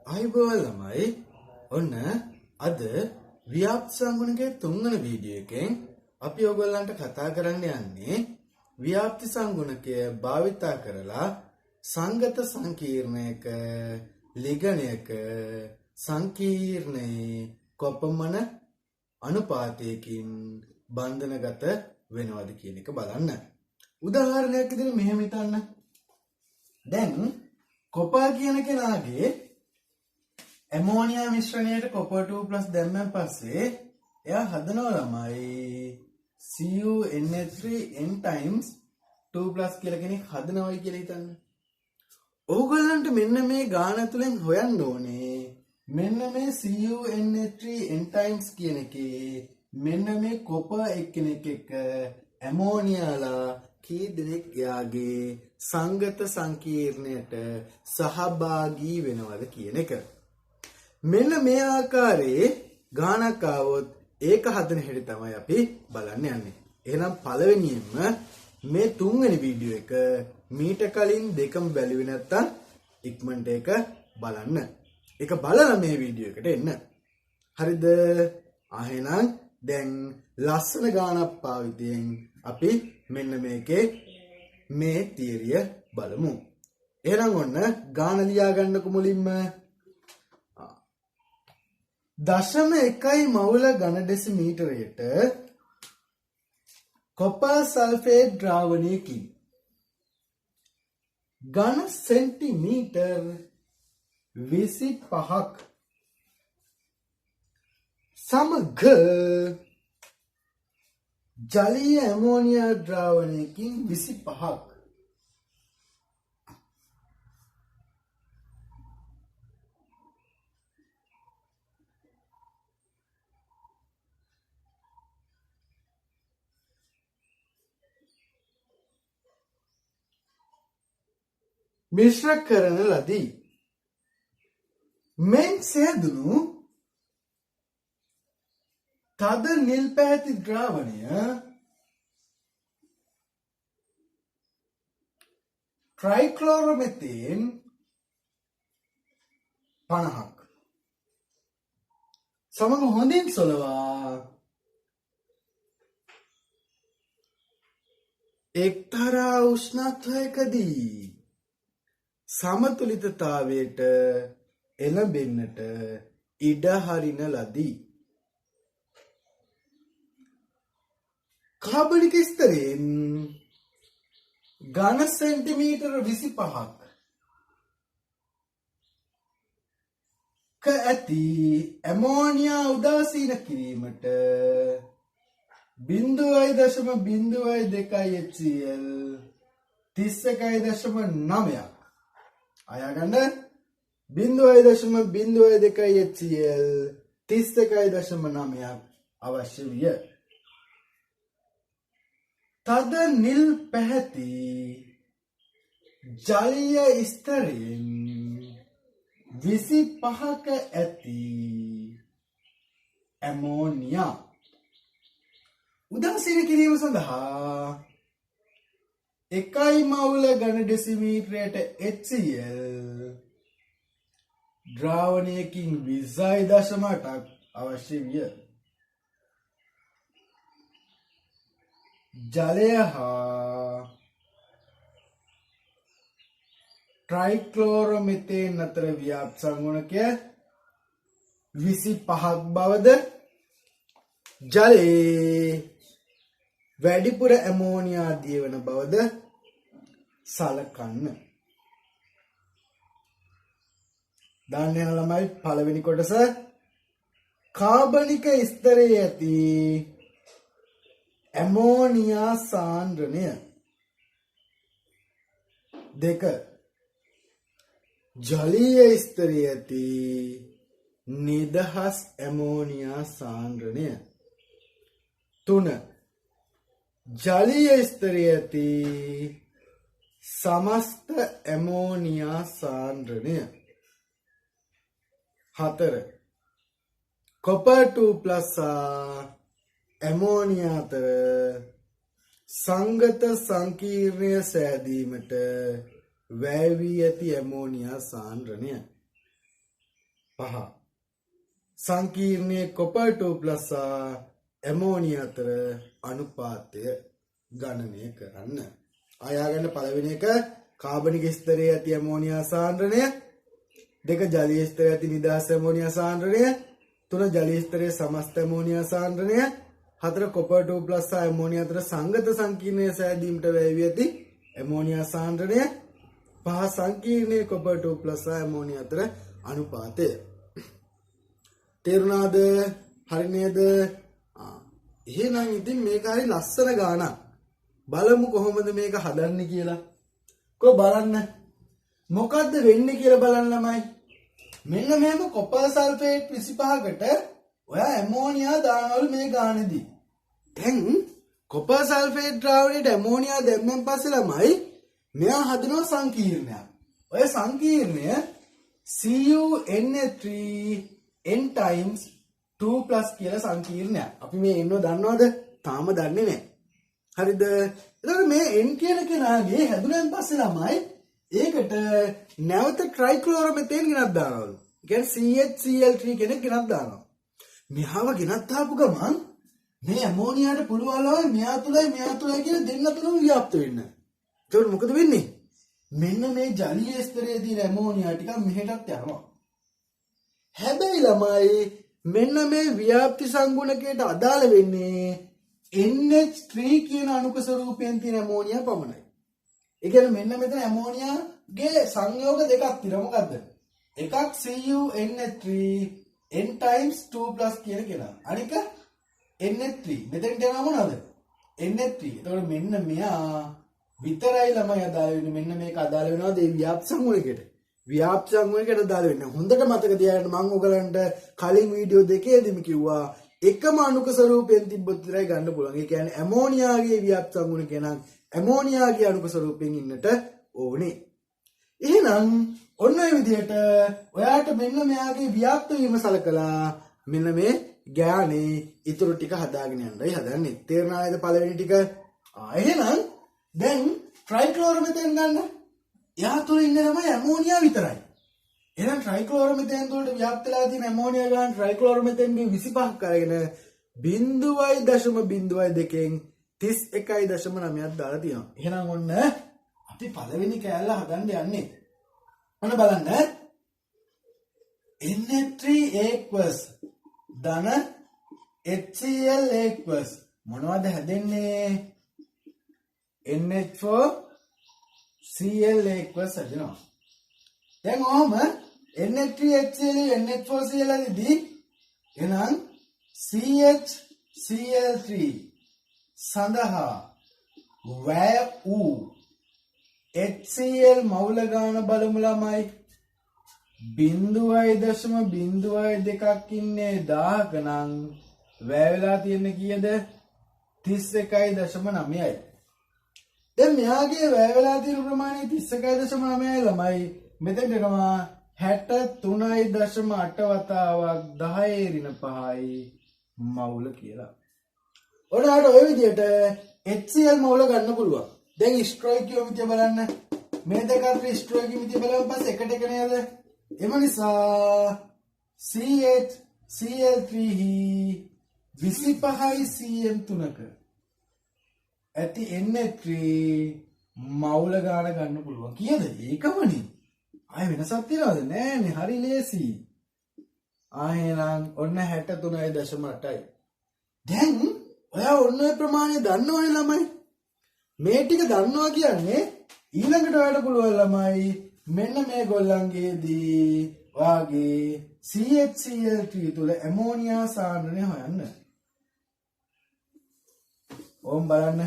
අයිබෝල් ළමයි ඔන්න අද ව්‍යාප්ත සංගුණකේ තුන්වෙනි වීඩියෝ එකෙන් අපි ඔයගොල්ලන්ට කතා කරන්න යන්නේ ව්‍යාප්ති සංගුණකය භාවිතා කරලා සංගත සංකීර්ණයක ලිගණයක සංකීර්ණයේ කොපමණ අනුපාතයකින් බන්ධනගත වෙනවද කියන එක බලන්න. උදාහරණයක් විදිහට මෙහෙම හිතන්න. දැන් කොපා කියන කෙනාගේ ඇමෝනියා මිශ්‍රණයට කොපර් 2+ දැම්මන් පස්සේ එයා හදනවා ළමයි CuNH3n times 2+ කියලා කෙනෙක් හදනවයි කියලා හිතන්න. ඕගොල්ලන්ට මෙන්න මේ ගාන තුලින් හොයන්න ඕනේ මෙන්න මේ CuNH3n times කියන එකේ මෙන්න මේ කොපර් එක්කෙනෙක් එක්ක ඇමෝනියාලා කී දෙනෙක් එයාගේ සංගත සංකීර්ණයට සහභාගී වෙනවද කියන එක. මෙන්න මේ ආකාරයේ ගානක් ආවොත් ඒක හදන හැටි තමයි අපි බලන්න යන්නේ. එහෙනම් පළවෙනියෙන්ම මේ තුන්වෙනි වීඩියෝ එක මීට කලින් දෙකම බැලුවේ නැත්තම් ඉක්මනට ඒක බලන්න. ඒක බලලා මේ වීඩියෝ එකට එන්න. හරිද? එහෙනම් දැන් ලස්සන ගානක් පාවිතියෙන් අපි මෙන්න මේකේ මේ තියරිය බලමු. එහෙනම් ඔන්න ගාන ලියා ගන්නකො මුලින්ම. 0.1 මවුල ඝන ඩෙසිමීටරයට කොපර් සල්ෆේට් ද්‍රාවණයකින් ඝන සෙන්ටිමීටර් 25ක් සමග ජලීය ඇමෝනියා ද්‍රාවණයකින් 25ක් මිශ්‍ර කරන ලදී. මෙන් සෑදුණු තද නිල් පැහැති ද්‍රාවණය ට්‍රයික්ලෝරොමෙතේන් 50ක් සමග හොඳින් සොලවා එක්තරා උෂ්ණත්වයකදී සමතුලිතතාවයට එළඹෙන්නට ඉඩ හරින ලදී. කාබනික ස්තරයෙන් ඝන සෙන්ටිමීටර 25ක් ක ඇති ඇමෝනියා උදාසීන කිරීමට 0.02 HCl 31.9ක් අයගන්න 0.02 HCl 31.9ක් අවශ්‍ය විය. තද නිල් පැහැති ජලීය ස්තරයෙන් 25ක ඇති ඇමෝනියා උදාසීන කිරීම සඳහා 1 මවුල ඝන ඩෙසිමීටරයට HCl ද්‍රාවණයකින් 20.8ක් අවශ්‍ය විය. ජලය හා ට්‍රයික්ලෝරොමෙතේන් අතර ව්‍යාප්ත සංගුණකය 25ක් බවද ජලයේ වැඩිපුර ඇමෝනියා දියවන බවද සලකන්න. දාන්න යන ළමයි පළවෙනි කොටස කාබනික ස්තරයේ ඇති ඇමෝනියා සාන්ද්‍රණය 2 ජලීය ස්තරයේ ඇති නිදහස් ඇමෝනියා සාන්ද්‍රණය 3 ජලීය ස්තරයේ ඇති සමස්ත ඇමෝනියා සාන්ද්‍රණය 4 කොපර් 2+ ඇමෝනියා අතර සංගත සංකීර්ණය සෑදීමට වැය වී ඇති ඇමෝනියා සාන්ද්‍රණය 5. සංකීර්ණයේ copper 2+ ඇමෝනියා අතර අනුපාතය ගණනය කරන්න. ආයාගන්න පළවෙනි එක කාබනික ස්තරයේ ඇති ඇමෝනියා සාන්ද්‍රණය, 2 ජලීය ස්තරයේ ඇති නිදහස් ඇමෝනියා සාන්ද්‍රණය, 3 ජලීය ස්තරයේ සමස්ත ඇමෝනියා සාන්ද්‍රණය, 4 copper 2+ ඇමෝනියා අතර සංගත සංකීර්ණයේ සෑදීමට වැය වී ඇති ඇමෝනියා සාන්ද්‍රණය, 5 සංකීර්ණයේ copper 2+ ඇමෝනියා අතර අනුපාතය. තේරුණාද? හරි නේද? එහෙනම් ඉතින් මේක හරි ලස්සන ගානක්. බලමු කොහොමද මේක හදන්නේ කියලා. කො බලන්න. මොකද්ද වෙන්නේ කියලා බලන්න ළමයි. මෙන්න මේක කොපර් සල්ෆේට් 25කට ඔයා ඇමෝනියා දානවලු මේ ගානේදී. දැන් කොපර් සල්ෆේට් ද්‍රාවණයට ඇමෝනියා දැම්මෙන් පස්සේ ළමයි මෙයා හදනවා සංකීර්ණයක්. ඔය සංකීර්ණය CuNH3 n times 2+ කියලා සංකීර්ණයක්. අපි මේ එන්නව දන්නවද? තාම දන්නේ නැහැ. හරිද? එතකොට මේ n කියන කෙනාගේ හැදුනන් පස්සේ ළමයි ඒකට නැවත ට්‍රයික්ලෝරොමෙතේන් ගෙනත් දානවලු. ඒ කියන්නේ CHCl3 කෙනෙක් ගෙනත් දානවා. මෙහාව ගෙනත් ආපු ගමන් මේ ඇමෝනියාට පුළුවන් මෙයා තුලයි කියන දෙන්න තුනම ව්‍යාප්ත වෙන්න. ඒකට මොකද වෙන්නේ? මෙන්න මේ ජලීය ස්තරයේ තියෙන ඇමෝනියා ටික මෙහෙටත් යනවා. හැබැයි ළමයි මෙන්න මේ ව්‍යාප්ති සංගුණකයට අදාළ වෙන්නේ NH3 කියන අණුක ස්වරූපයෙන් තියෙන ඇමෝනියා පමණයි. ඒ කියන්නේ මෙන්න මෙතන ඇමෝනියාගේ සංයෝග දෙකක් තියෙනවා. මොකද්ද? එකක් CuNH3 n times 2+ කියන කෙනා. අනික NH3. මෙතෙන්ට යනවා මොනවද? NH3. එතකොට මෙන්න මෙයා විතරයි ළමයි අදාළ වෙන්නේ. මෙන්න මේක අදාළ වෙනවාද ඒ ව්‍යාප්ති සංගුණකයට? ව්‍යාප්ති සංගුණකයට අදාළ වෙන්නේ. හොඳට මතක තියාගන්න මම ඔයගලන්ට කලින් වීඩියෝ දෙකේදීම කිව්වා එකම අණුක ස්වරූපයෙන් තිබ්බොත් විතරයි ගන්න පුළුවන්. ඒ කියන්නේ ඇමෝනියාගේ ව්‍යාප්ති සංගුණකේ නම් ඇමෝනියාගේ අණුක ස්වරූපයෙන් ඉන්නට ඕනේ. එහෙනම් ඔන්න ඔය විදිහට ඔයාට මෙන්න මෙයාගේ ව්‍යාප්ත වීම සලකලා මෙන්න මේ ගානේ ඊටු ටික හදාගෙන යන්නයි හදන්නේ. තේරුණා නේද පළවෙනි ටික? එහෙනම් දැන් ට්‍රයික්ලෝරොමෙතේන් ගන්න. එයා තුල ඉන්නේ තමයි ඇමෝනියා විතරයි. එහෙනම් ට්‍රයික්ලෝරොමෙතේන් තුලට ව්‍යාප්ත වෙලා තියෙන ඇමෝනියා ගාන ට්‍රයික්ලෝරොමෙතේන්ගේ 25ක් අරගෙන 0.02කින් 31.9ක් දාලා තියෙනවා. එහෙනම් ඔන්න අපි පළවෙනි කෑල්ල හදන්න යන්නේ. ඔන්න බලන්න. NH3 ධන HCl මොනවද හැදෙන්නේ? NH4 Cl හැදෙනවා. දැන් ඔහම NH3 HCl NH4 Cl දී එහෙනම් CHCl3 සඳහා වැය වූ HCl මවුල ගාන බලමු ළමයි. 0.02ක් ඉන්නේ 1000ක නම් වැය වෙලා තියෙන්නේ කීයද? 31.9යි. දැන් මෙයාගේ වැය වෙලා තියෙන ප්‍රමාණය 31.9යි ළමයි. මෙතෙන් එනවා 63.8 වතාවක් 10^5යි මවුල කියලා. ඔයාලට ඔය විදිහට HCl මවුල ගන්න පුළුවන්. දැන් ස්ට්‍රොයිකියෝමිතිය බලන්න. මේ දෙක අතර ස්ට්‍රොයිකියෝමිතිය බලවන් පස්සේ එකට එක නේද? එම නිසා CHCl3 25යි CM3ක ඇති NH3 මවුල ගාන ගන්න පුළුවන්. කීයද? ඒකමනේ. ආයෙ වෙනසක් තියනවද? නෑනේ. හරි ලේසි. ආයෙනම් ඔන්න 63.8යි. දැන් ඔයා ඔන්න ඔය ප්‍රමාණය දන්නවනේ ළමයි. මේ ටික දන්නවා කියන්නේ ඊළඟට ඔයාලට පුළුවන් ළමයි මෙන්න මේ ගොල්ලන්ගේදී ඔයාගේ CHCl3 තුල ඇමෝනියා සාන්ද්‍රණය හොයන්න. ඕම් බලන්න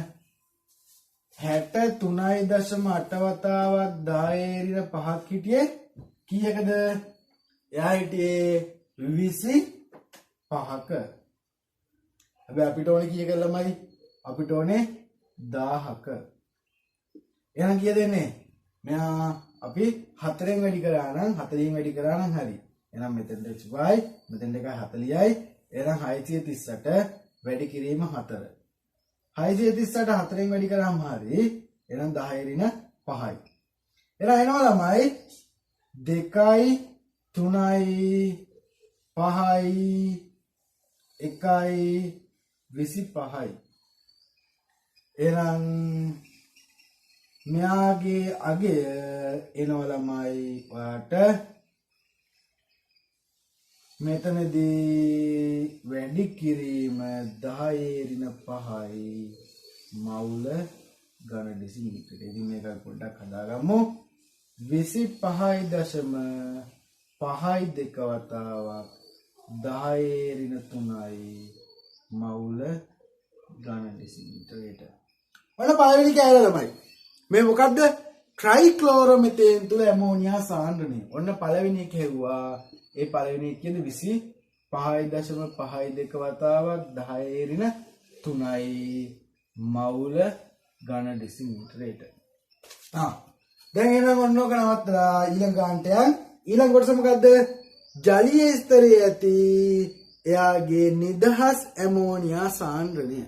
63.8 වතාවක් 10^5ක් හිටියේ කීයකද? එයා හිටියේ 25ක. හැබැයි අපිට ඕනේ කීයක ළමයි? අපිට ඕනේ 1000ක. එහෙනම් කීයද එන්නේ? මෙයා අපි 4ෙන් වැඩි කරා නම් 4ෙන් වැඩි කරා නම් හරි. එහෙනම් මෙතෙන්ට 25යි, මෙතෙන්ට එකයි 40යි. එහෙනම් 638 වැඩි කිරීම 4. 638 4ෙන් වැඩි කරාම හරි. එහෙනම් 10^5යි. එහෙනම් එනවා ළමයි 2යි 3යි 5යි 1යි 25යි. එහෙනම් මෙයාගේ අගය එනවා ළමයි ඔයාට මෙතනදී වැඩි කිරීම 10^5යි මවුල ඝන ඩෙසිමීටර. ඉතින් මේක පොඩ්ඩක් හදාගමු. 25.5 වතාවක් 10^3යි මවුල ඝන ඩෙසිමීටරයට. ඔන්න පළවෙනි කෑල්ල ළමයි. මේ මොකද්ද? ට්‍රයික්ලෝරොමෙතේන් තුල ඇමෝනියා සාන්ද්‍රණය. ඔන්න පළවෙනි එක හෙව්වා. ඒ පළවෙනි එක කියන්නේ 25.52 වතාවක් 10^3යි මවුල ඝන ඩෙසිමීටරයට. දැන් එහෙනම් ඔන්න ඔක නවත්තලා ඊළඟ ගානට යන්. ඊළඟ කොටස මොකද්ද? ජලීය ස්තරයේ ඇති එයාගේ නිදහස් ඇමෝනියා සාන්ද්‍රණය.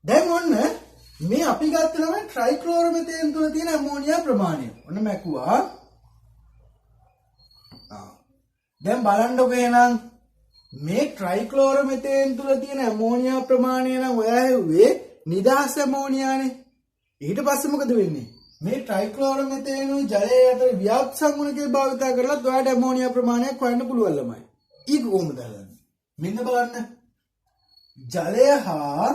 දැන් ඔන්න මේ අපි ගත්ත ළමයි ට්‍රයික්ලෝරොමෙතේන් තුල තියෙන ඇමෝනියා ප්‍රමාණය. ඔන්න මැකුවා. දැන් බලන්නකො එහෙනම් මේ ට්‍රයික්ලෝරොමෙතේන් තුල තියෙන ඇමෝනියා ප්‍රමාණය නම් ඔයා හෙව්වේ නිදහස් ඇමෝනියානේ. ඊට පස්සේ මොකද වෙන්නේ? මේ ට්‍රයික්ලෝරොමෙතේනුයි ජලය අතර ව්‍යාප්ත සංගුණකය භාවිත කරලා ඔයාට ඇමෝනියා ප්‍රමාණයක් හොයන්න පුළුවන් ළමයි. ඒක කොහොමද හදන්නේ? මෙන්න බලන්න. ජලය හා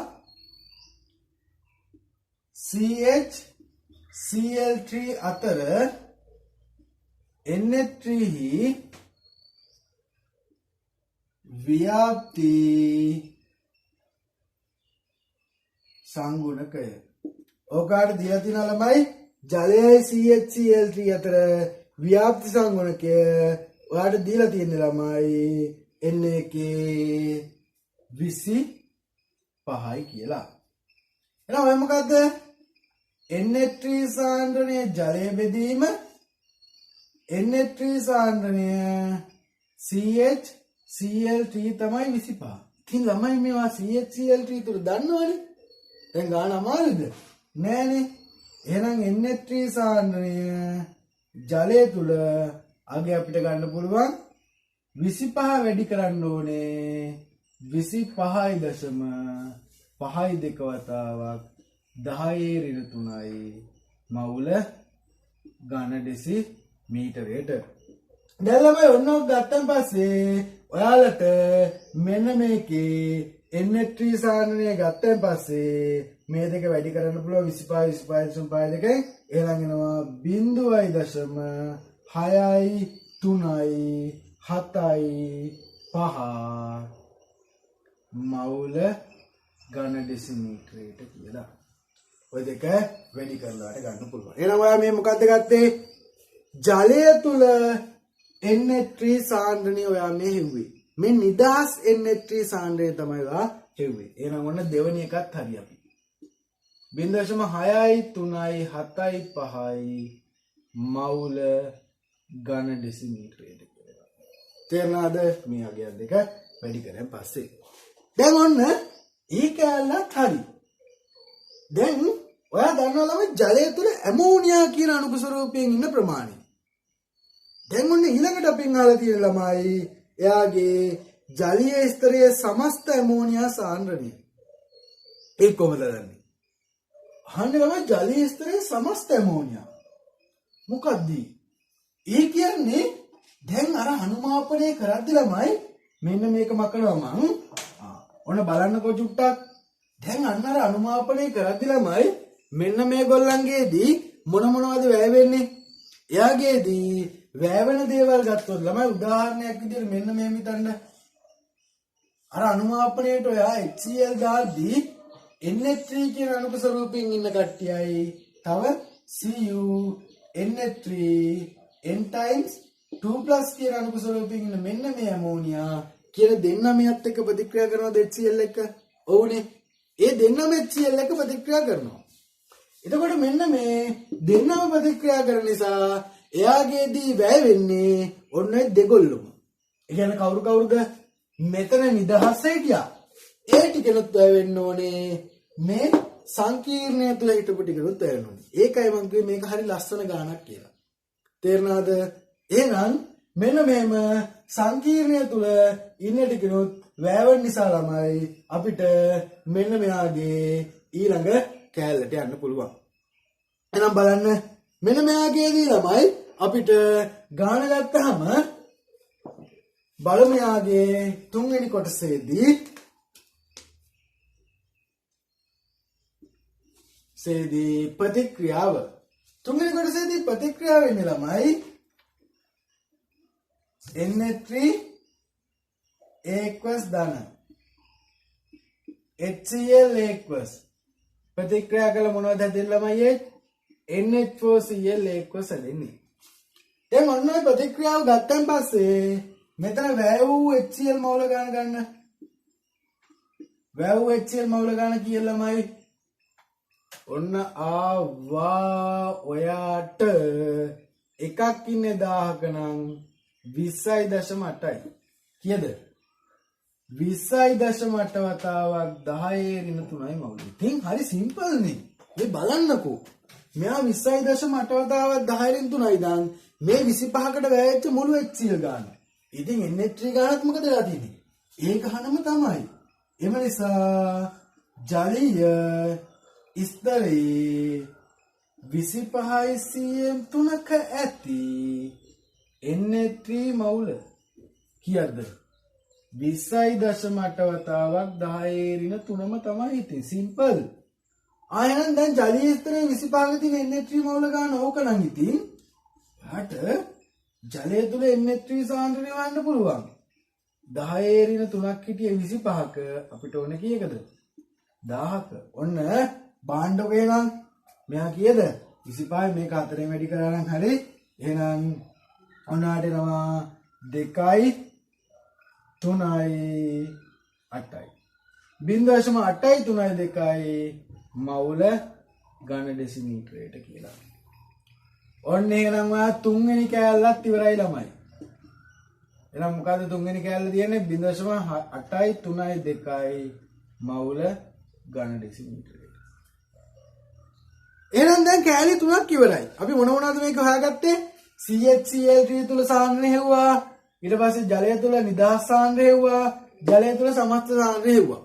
CH Cl3 අතර NH3 හි ව්‍යාප්ති සංගුණකය. ඕකාට දීලා තියෙනවා ළමයි ජලයයි CH Cl3 අතර ව්‍යාප්ති සංගුණකය ඔයාට දීලා තියෙන්නේ ළමයි NA25යි කියලා. එහෙනම් ඔය මොකද්ද? NH3 සාන්ද්‍රණය ජලය බෙදීම NH3 සාන්ද්‍රණය CH Cl3 තමයි 25. ඉතින් ළමයි මේවා CH Cl3 තුර දන්නවනේ. දැන් ගාන අමාරුද? නෑනේ. එහෙනම් NH3 සාන්ද්‍රණය ජලය තුල අගය අපිට ගන්න පුළුවන් 25 වැඩි කරන්න ඕනේ 25.52 වතාවක් 10^3යි මවුල ඝන ඩෙසිමීටරයට. දැන් ළමයි ඔන්න ඔක ගත්තන් පස්සේ ඔයාලට මෙන්න මේකේ NH3 සාන්ද්‍රණය ගත්තන් පස්සේ මේ දෙක වැඩි කරන්න පුළුවන් 25.52 එහෙනම් එනවා 0.6යි 3යි 7යි 5 මවුල ඝන ඩෙසිමීටරයට කියලා. ඔය දෙක වැඩි කරලාට ගන්න පුළුවන්. එහෙනම් ඔයා මේ මොකද්ද ගත්තේ? ජලය තුල NH3 සාන්ද්‍රණය ඔයා මේ හෙව්වේ. මේ නිදහස් NH3 සාන්ද්‍රණය තමයි ඔයා හෙව්වේ. එහෙනම් ඔන්න දෙවෙනි එකත් හරි අපි. 0.6යි 3යි 7යි 5යි මවුල ඝන ඩෙසිමීටරයට කියලා. තේරුණාද? මේ අගය දෙක වැඩි කරන් පස්සේ. දැන් ඔන්න ඒ කැලලත් හරි. දැන් ඔයා දන්නවා ළමයි ජලය තුල ඇමෝනියා කියන අණු ස්වරූපයෙන් ඉන්න ප්‍රමාණය. දැන් ඔන්න ඊළඟට අපෙන් අහලා තියෙන ළමයි එයාගේ ජලීය ස්තරයේ සමස්ත ඇමෝනියා සාන්ද්‍රණය. ඒක කොහොමද දන්නේ? අහන්නේ ළමයි ජලීය ස්තරයේ සමස්ත ඇමෝනියා. මොකද්ද? ඒ කියන්නේ දැන් අර අනුමාපනය කරද්දි ළමයි මෙන්න මේක මකනවා මං. ඔන්න බලන්නකෝ චුට්ටක්. දැන් අන්න අර අනුමාපනය කරද්දි ළමයි මෙන්න මේගොල්ලන්ගේදී මොනවද වැය වෙන්නේ? එයාගේදී වැය වෙන දේවල් ගත්තොත් ළමයි උදාහරණයක් විදිහට මෙන්න මේ හිතන්න. අර අනුමාපනයේට ඔයා HCl දාද්දී NH3 කියන අණු ස්වරූපයෙන් ඉන්න කට්ටියයි තව Cu NH3 n times 2+ කියන අණු ස්වරූපයෙන් ඉන්න මෙන්න මේ ඇමෝනියා කියන දෙන්නමයත් එක්ක ප්‍රතික්‍රියා කරනවද HCl එක්ක? ඔව්නේ. ඒ දෙන්නම HCl එක්ක ප්‍රතික්‍රියා කරනවා. එතකොට මෙන්න මේ දෙන්නම ප්‍රතික්‍රියා කරන නිසා එයාගේදී වැය වෙන්නේ ඔන්න දෙගොල්ලම. ඒ කියන්නේ කවුරුද? මෙතන නිදහස හිටියා. ඒ ටිකනොත් වැය වෙන්න ඕනේ. මේ සංකීර්ණය තුල හිටපු ටිකනොත් වැය වෙන්න ඕනේ. ඒකයි මම කිව්වේ මේක හරි ලස්සන ගානක් කියලා. තේරුණාද? එහෙනම් මෙන්න මෙහෙම සංකීර්ණය තුල ඉන්න ටිකනොත් වැවෙන නිසා ළමයි අපිට මෙන්න මෙයාගේ ඊළඟ කෑල්ලට යන්න පුළුවන්. එහෙනම් බලන්න මෙන්න මෙයාගේදී ළමයි අපිට ගාන ගත්තාම බලමු යාගේ තුන්වෙනි කොටසේදී ප්‍රතික්‍රියාව තුන්වෙනි කොටසේදී ප්‍රතික්‍රියාව වෙන්නේ ළමයි Na3 aqueous ධන HCl aqueous ප්‍රතික්‍රියා කළ මොනවද හැදෙන්නේ ළමයි NH4Cl aqueous හැදෙන්නේ. දැන් ඔන්න ඔය ප්‍රතික්‍රියාව ගත්තන් පස්සේ මෙතන වැය වූ HCl මවුල ගාන ගන්න. වැය වූ HCl මවුල ගාන කියලා ළමයි ඔන්න ආවා ඔයාට එකක් ඉන්නේ 1000ක නම් 20.8යි. කීයද? 20.8 වතාවක් 10 ඍණ 3යි මවුල. ඉතින් හරි සිම්පල් නේ. මේ බලන්නකෝ. මෙයා 20.8 වතාවක් 10 ඍණ 3යි දාන් මේ 25කට වැයෙච්ච මුළු HCl ගාන. ඉතින් NH3 ගානත් මොකද වෙලා තියෙන්නේ? ඒ ගානම තමයි. එම නිසා ජලීය ස්තරයේ 25 cm 3ක ඇති Na3 මවුල කීයද? 20.8 වතාවක් 10 ඍණ 3ම තමයි. ඉතින් සිම්පල්. ආයෙත් දැන් ජලීය ස්තරයේ 25ක තියෙන Na3 මවුල ගන්න ඕක නම් ඉතින් යාට ජලය තුල Na3 සාන්ද්‍රණය වන්න පුළුවන්. 10 ඍණ 3ක් හිටිය 25ක අපිට ඕන කීයකද? 1000ක. ඔන්න බාණ්ඩකේ නම් මෙයා කීයද? 25 මේක හතරෙන් වැඩි කරා නම් හරි. එහෙනම් ඔන්නාට එනවා 2යි 3යි 8යි. 0.8යි 3යි 2යි මවුල ඝන ඩෙසිමීටරයට කියලා. ඔන්න එහෙනම් ඔයා තුන්වෙනි කෑල්ලත් ඉවරයි ළමයි. එහෙනම් මොකද්ද තුන්වෙනි කෑල්ල තියෙන්නේ? 0.8යි 3යි 2යි මවුල ඝන ඩෙසිමීටරයට. එහෙනම් දැන් කෑලි තුනක් ඉවරයි. අපි මොන මොනවද මේක හොයාගත්තේ? CHCl3 තුල සාන්ද්‍රණය හෙව්වා. ඊට පස්සේ ජලය තුල නිදහස් සාන්ද්‍රණය හෙව්වා. ජලය තුල සමස්ත සාන්ද්‍රණය හෙව්වා.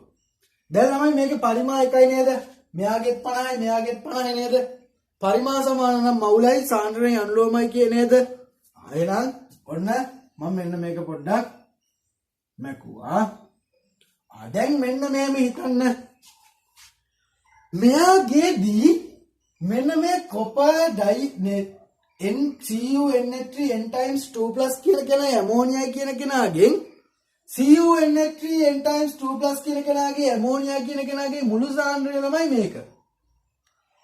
දැන් ළමයි මේකේ පරිමා එකයි නේද? මෙයාගෙත් 50යි මෙයාගෙත් 50යි නේද? පරිමා සමාන නම් මවුලයි සාන්ද්‍රණය අනුලෝමයි කියේ නේද? එහෙනම් ඔන්න මම මෙන්න මේක පොඩ්ඩක් මැකුවා. දැන් මෙන්න මෙහෙම හිතන්න. මෙයාගේදී මෙන්න මේ copper dye CuNH3 n times 2+ කියලා කියන ඇමෝනියා කියන කෙනාගෙන් CuNH3 n times 2+ කියන කෙනාගේ ඇමෝනියා කියන කෙනාගේ මුළු සාන්ද්‍රණය ළමයි මේක.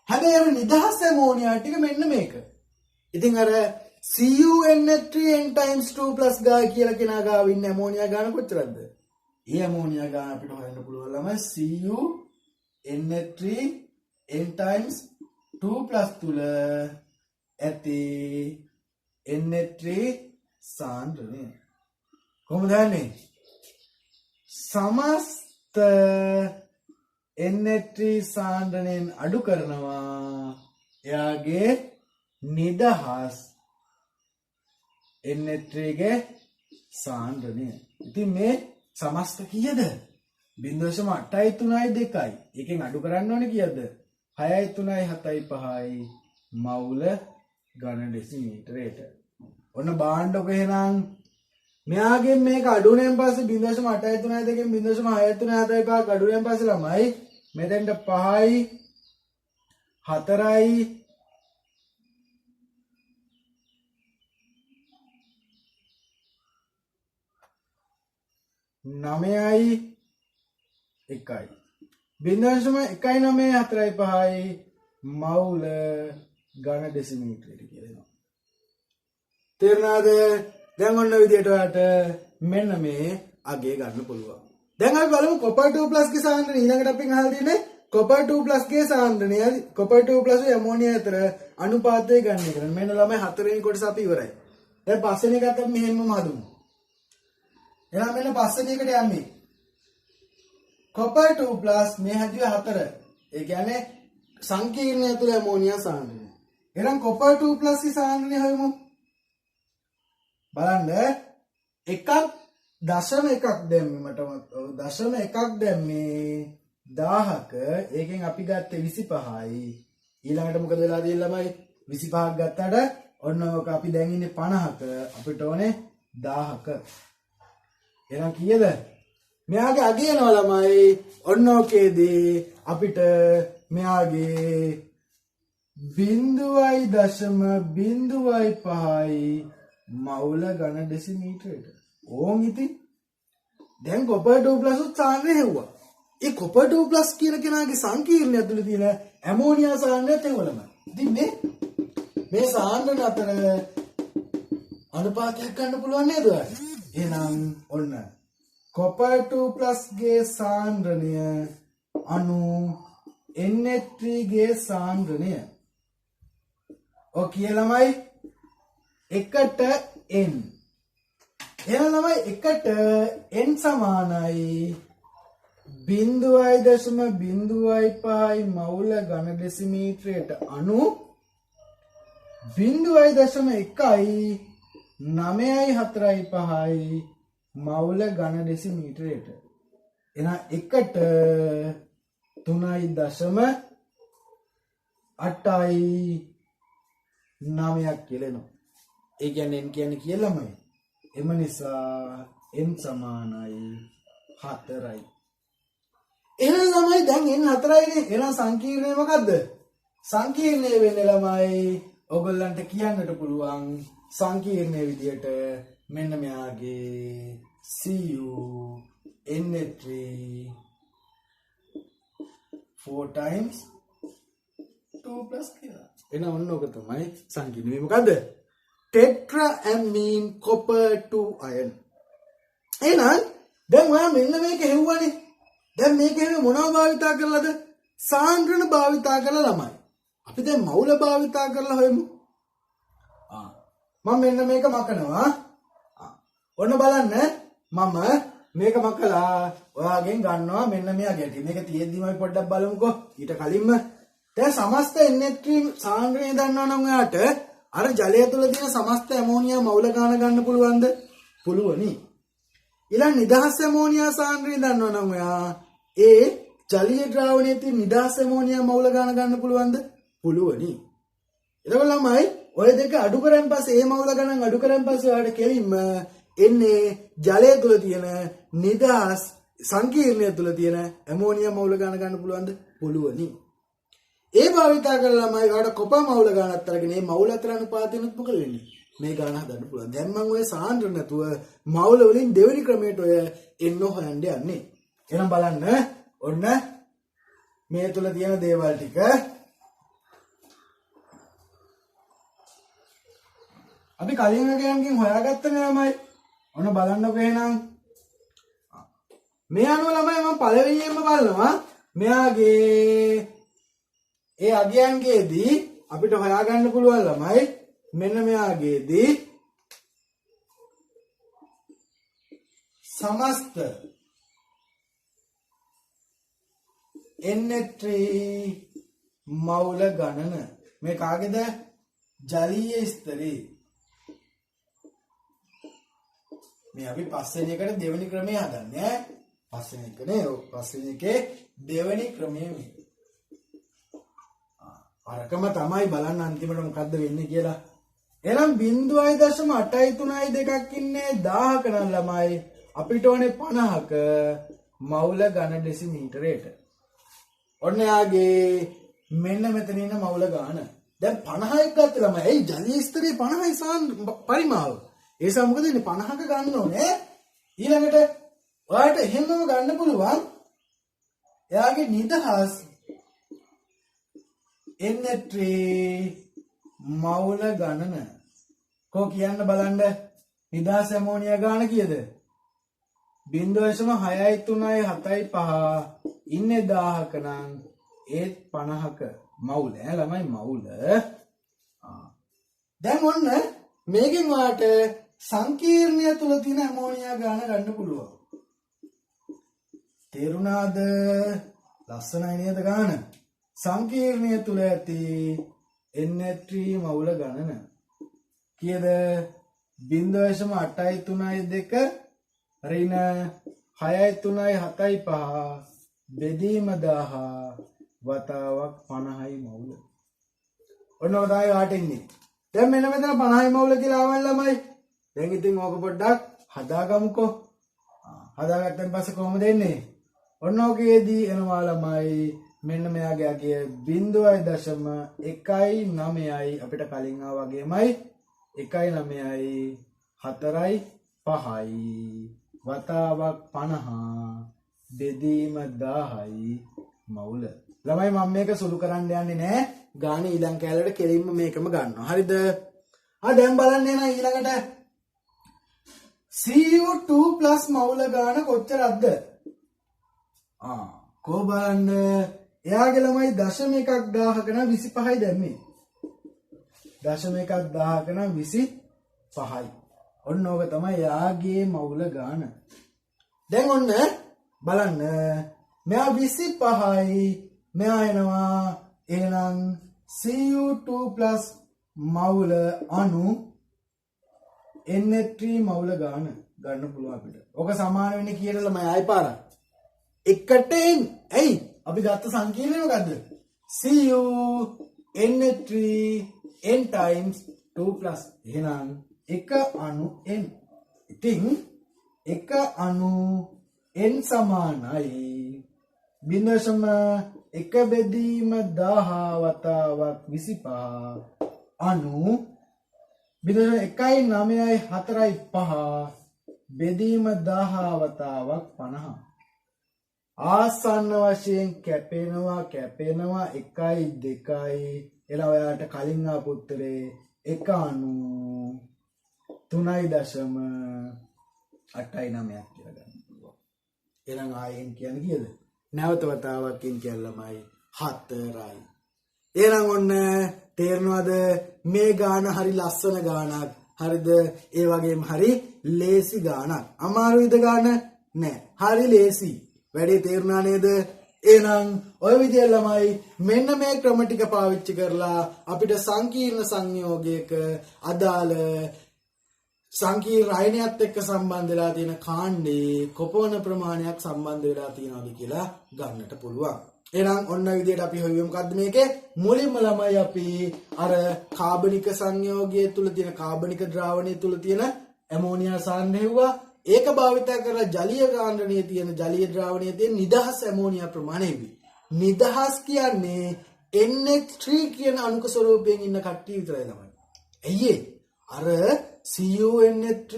හැබැයි අර නිදහස් ඇමෝනියා ටික මෙන්න මේක. ඉතින් අර CuNH3 n times 2+ ගා කියලා කෙනා ගාව ඉන්න ඇමෝනියා ගාන කොච්චරද? ඒ ඇමෝනියා ගාන අපිට හොයන්න පුළුවන් ළමයි CuNH3 n times 2+ තුල ඇති NH3 සාන්ද්‍රණය. කොහොමද දන්නේ? සමස්ත NH3 සාන්ද්‍රණයෙන් අඩු කරනවා එයාගේ නිදහස් NH3 ගේ සාන්ද්‍රණය. ඉතින් මේ සමස්ත කීයද? 0.8යි 3යි 2යි. එකෙන් අඩු කරන්න ඕනේ කීයද? 6යි 3යි 7යි 5යි මවුල ඝන ඩෙසිමීටරයට. ඔන්න බාණ්ඩක එහෙනම් මෙයාගෙන් මේක අඩුවෙන් පස්සේ 0.8යි 3යි 2කින් 0.6යි 3යි 7යි 5ක් අඩුවෙන් පස්සේ ළමයි මෙතෙන්ට 5යි 4යි 9යි 1යි 0.194යි 5යි මවුල ඝන ඩෙසිමීටරයට කියලා එනවා. තේරුණාද? දැන් ඔන්න විදියට ඔයාලට මෙන්න මේ අගය ගන්න පුළුවන්. දැන් අපි බලමු copper 2+ ගේ සාන්ද්‍රණය. ඊළඟට අපි අහලා තියෙන්නේ copper 2+ ගේ සාන්ද්‍රණය copper 2+ ඇමෝනියා අතර අනුපාතය ගන්න එක. මෙන්න ළමයි හතරවෙනි කොටස අපි ඉවරයි. දැන් පස්වෙනි එකත් අපි මෙහෙමම හදමු. එහෙනම් මෙන්න පස්වෙනි එකට යන්නේ. copper 2+ මේ හැදුවේ 4. ඒ කියන්නේ සංකීර්ණය තුළ ඇමෝනියා සාන්ද්‍රණය. එහෙනම් copper 2+ ගේ සාන්ද්‍රණය හොයමු. බලන්න එකක් දශම එකක් දැම්මේ මට දශම එකක් දැම්මේ 1000ක ඒකෙන් අපි ගත්තේ 25යි ඊළඟට මොකද වෙලා තියෙන්නේ ළමයි 25ක් ගත්තට ඔන්න ඔක අපි දැන් ඉන්නේ 50ක අපිට ඕනේ 1000ක එහෙනම් කීයද මෙයාගේ අගය යනවා ළමයි ඔන්න ඔකේදී අපිට මෙයාගේ 0.05යි මවුල ඝන ඩෙසිමීටරයට ඕන් ඉතින් දැන් කොපර් 2+ උත් සාන්ද්‍රය හෙව්වා ඒ කොපර් 2+ කියන කෙනාගේ සංකීර්ණය ඇතුළේ තියෙන ඇමෝනියා සාන්ද්‍රයත් එවලම ඉතින් මේ සාන්ද්‍රණ අතර අනුපාතයක් ගන්න පුළුවන් නේද ඔයාලට එහෙනම් ඔන්න කොපර් 2+ ගේ සාන්ද්‍රණය අණු NH3 ගේ සාන්ද්‍රණය ඔය කියලාමයි එකට n එහෙනම් ළමයි එකට n සමානයි 0.05යි මවුල ඝන ඩෙසිමීටරයට අණු 0.1යි 9.45යි මවුල ඝන ඩෙසිමීටරයට එහෙනම් එකට 3.8යි 9ක් කියලා එනවා. ඒ කියන්නේ n කියන්නේ කියලාමයි. එම නිසා n සමානයි 4යි. එහෙනම් ළමයි දැන් n 4යිනේ. එහෙනම් සංකීර්ණය මොකද්ද? සංකීර්ණය වෙන්නේ ළමයි ඔයගොල්ලන්ට කියන්නට පුළුවන් සංකීර්ණය විදියට මෙන්න මෙයාගේ CuNH3 4 times 2+ කියලා. එන ඔන්න ඔක තමයි සංකීර්ණ වීම මොකද්ද? ටෙට්‍රාඇමීන් කොපර් 2 අයන්. එහෙනම් දැන් ඔයා මෙන්න මේක හෙව්වනේ. දැන් මේක හෙව්වේ මොනව භාවිතා කරලාද? සාන්ද්‍රණ භාවිතා කරලා ළමයි. අපි දැන් මවුල භාවිතා කරලා හොයමු. මම මෙන්න මේක මකනවා. ඔන්න බලන්න මම මේක මකලා ඔයාගෙන් ගන්නවා මෙන්න මෙයා ගැටි. මේක තියෙද්දිම අපි පොඩ්ඩක් බලමුකෝ. ඊට කලින්ම දැන් සමස්ත NH3 සාන්ද්‍රණය දන්නවා නම් ඔයාට අර ජලය තුළ තියෙන සමස්ත ඇමෝනියා මවුල ගාන ගන්න පුළුවන්ද? පුළුවනි. ඊළඟ නිදහස් ඇමෝනියා සාන්ද්‍රණය දන්නවා නම් ඔයා ඒ ජලීය ද්‍රාවණයේ තියෙන නිදහස් ඇමෝනියා මවුල ගාන ගන්න පුළුවන්ද? පුළුවනි. එතකොට ළමයි ඔය දෙක අඩු කරන් පස්සේ ඒ මවුල ගණන් අඩු කරන් පස්සේ ඔයාලට කෙලින්ම එන්නේ ජලය තුළ තියෙන නිදහස් සංකීර්ණය තුළ තියෙන ඇමෝනියා මවුල ගාන ගන්න පුළුවන්ද? පුළුවනි. ඒ භාවිතා කරලා ළමයි ඔයාලට කොපා මවුල ගානත් අරගෙන මේ මවුල අතර අනුපාතයනොත් මොකද වෙන්නේ? මේ ගාන හදන්න පුළුවන්. දැන් මම ඔය සාන්ද්‍රණ නැතුව මවුල වලින් දෙවෙනි ක්‍රමයට ඔය එන්න හොයන්න යන්නේ. එහෙනම් බලන්න ඔන්න මේ තුල තියෙන දේවල් ටික අපි කලින් වගේන්ගෙන් හොයාගත්තනේ ළමයි. ඔන්න බලන්නකෝ එහෙනම්. මේ අනුව ළමයි මම පළවෙනියෙන්ම බලනවා මෙයාගේ ඒ අගයන්ගේදී අපිට හොයාගන්න පුළුවන් ළමයි මෙන්න මෙයාගේදී සමස්ත NH3 මවුල ගණන මේ කාගේද? ජලීය ස්තරේ. මේ අපි පස්වෙනි එකට දෙවෙනි ක්‍රමය හදන්නේ ඈ. පස්වෙනි එකනේ පස්වෙනි එකේ දෙවෙනි ක්‍රමය මේ. අරකම තමයි බලන්න අන්තිමට මොකද්ද වෙන්නේ කියලා. එහෙනම් 0.8යි 2ක් ඉන්නේ 1000ක නම් ළමයි අපිට ඕනේ 50ක මවුල ඝන ඩෙසිමීටරයට. ඔන්න යාගේ මෙන්න මෙතන ඉන්න මවුල ගාන. දැන් 50ක් ගත්ත ළමයි. ඒ ජලීය ස්තරේ 50යි පරිමාව. ඒ නිසා මොකද ඉන්නේ 50ක ගන්න ඕනේ. ඊළඟට ඔයාලට එහෙමම ගන්න පුළුවන්. එයාගේ නිදහස් NH3 මවුල ගණන. කො කියන්න බලන්න නිදහස් ඇමෝනියා ගාන කීයද? 0.6යි 3යි 7යි 5 ඉන්නේ 1000ක නම් ඒත් 50ක මවුල ඈ ළමයි මවුල. දැන් ඔන්න මේකෙන් ඔයාලට සංකීර්ණය තුල තියෙන ඇමෝනියා ගාන ගන්න පුළුවන්. තේරුණාද? ලස්සනයි නේද ගාන? සංකීර්ණය තුල ඇති NH3 මවුල ගණන කීයද? 0.832 ඍණ 6.375 බෙදීම 1000 වතාවක් 50යි මවුල. ඔන්න ඔය තමයි වාටෙන්නේ. දැන් මෙන්න මෙතන 50යි මවුල කියලා ආවල් ළමයි. දැන් ඉතින් ඕක පොඩ්ඩක් හදාගමුකෝ. හදාගත්තන් පස්සේ කොහොමද එන්නේ? ඔන්න ඔකේදී එනවා ළමයි මෙන්න මෙයාගේ අගය 0.19යි අපිට කලින් ආවා වගේමයි 1.9යි 4යි 5යි වතාවක් 50 බෙදීම 10යි මවුල. ළමයි මම මේක සුළු කරන්න යන්නේ නැහැ. ගානේ ඊළඟ කැලේට කෙලින්ම මේකම ගන්නවා. හරිද? දැන් බලන්න එන ඊළඟට CU2 plus මවුල ගාන කොච්චරක්ද? කෝ බලන්න. එයාගේ ළමයි 0.1 නම් 25යි දැම්මේ. 0.1 නම් 25යි. ඔන්න ඕක තමයි එයාගේ මවුල ගාන. දැන් ඔන්න බලන්න. මෙයා 25යි. මෙයා එනවා එහෙනම් CU2 plus මවුල අණු NH3 මවුල ගාන ගන්න පුළුවන් අපිට. ඔක සමාන වෙන්නේ කියලා ළමයි ආයි පාරක්. එකට n. ඇයි? අපි ගත්ත සංකීර්ණය මොකද්ද? Cu NH3 n times 2 plus. එහෙනම් එක අණු n. ඉතින් එක අණු n සමානයි 0.1 බෙදීම 1000 වතාවක් 25 අණු 0.1යි 9යි 4යි 5 බෙදීම 1000 වතාවක් 50. ආසන්න වශයෙන් කැපෙනවා 1යි 2යි එලා ඔයාලට කලින් ආපු උත්තරේ 3.9ක් කියලා ගන්න පුළුවන්. එහෙනම් ආයෙන් කියන්නේ කීයද? නැවත වතාවක් කියන්නේ ළමයි 4යි. එහෙනම් ඔන්න තේරෙනවද මේ ගාන හරි ලස්සන ගානක්. හරිද? ඒ වගේම හරි ලේසි ගානක්. අමාරුයිද ගාන? නෑ. හරි ලේසි. වැඩේ තේරුණා නේද? එහෙනම් ඔය විදිය ළමයි මෙන්න මේ ක්‍රම ටික පාවිච්චි කරලා අපිට සංකීර්ණ සංයෝගයක අදාළ සංකීර්ණ අයනයත් එක්ක සම්බන්ධ වෙලා තියෙන කාණ්ඩේ කොපමණ ප්‍රමාණයක් සම්බන්ධ වෙලා තියෙනවද කියලා ගන්නට පුළුවන්. එහෙනම් ඔන්න විදියට අපි හොයුවේ මොකද්ද මේකේ? මුලින්ම ළමයි අපි අර කාබනික සංයෝගය තුල තියෙන කාබනික ද්‍රාවණය තුල තියෙන ඇමෝනියා සාන්ද්‍රය හෙව්වා. ඒක භාවිත කරලා ජලීය කාණ්ඩණයේ තියෙන ජලීය ද්‍රාවණයේ තියෙන නිදහස් ඇමෝනියා ප්‍රමාණය වෙයි. නිදහස් කියන්නේ NH3 කියන අණුක ස්වරූපයෙන් ඉන්න කට්ටිය විතරයි ළමයි. ඇයි අර CuNH3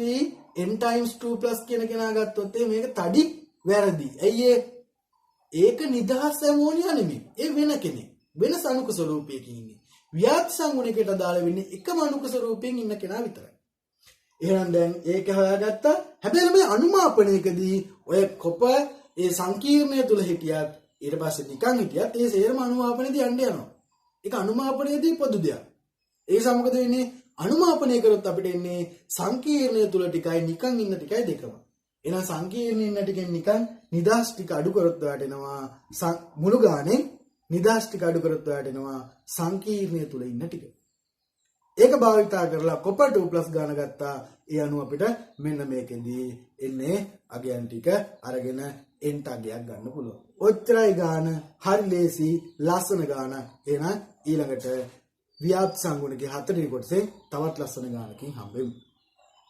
n times 2 plus කියන කෙනා ගත්තොත් මේක තඩි වැරදි. ඇයි ඒක නිදහස් ඇමෝනියා නෙමෙයි. ඒ වෙන කෙනෙක්. වෙනස් අණුක ස්වරූපයකින් ඉන්නේ. ව්‍යාප්ත සංගුණයකට අදාළ වෙන්නේ එකම අණුක ස්වරූපයෙන් ඉන්න කෙනා විතරයි. එහෙනම් දැන් ඒක හොයාගත්තා. හැබැයි මේ අනුමාපනයකදී ඔය කොප ඒ සංකීර්ණය තුල හිටියත් ඊට පස්සේ නිකන් හිටියත් ඒ සේරම අනුමාපනයේදී යන්න යනවා. ඒක අනුමාපනයේදී පොදු දෙයක්. ඒ සමගද වෙන්නේ අනුමාපනය කරොත් අපිට එන්නේ සංකීර්ණය තුල ටිකයි නිකන් ඉන්න ටිකයි දෙකම. එහෙනම් සංකීර්ණේ ඉන්න ටිකෙන් නිකන් නිදහස් ටික අඩු කරොත් ඔයාලට එනවා මුළු ගානේ නිදහස් ටික අඩු කරොත් ඔයාලට එනවා සංකීර්ණය තුල ඉන්න ටික. ඒක භාවිතා කරලා කොපර් 2 ප්ලස් ගාන ගත්තා. ඒ අනුව අපිට මෙන්න මේකෙදී එන්නේ අගයන් ටික අරගෙන n අගයක් ගන්න පුළුවන්. ඔච්චරයි ගාන. හරි ලේසි ලස්සන ගාන. එහෙනම් ඊළඟට ව්‍යාප්ත සංගුණකේ 4 වෙනි කොටසේ තවත් ලස්සන ගානකින් හම්බෙමු.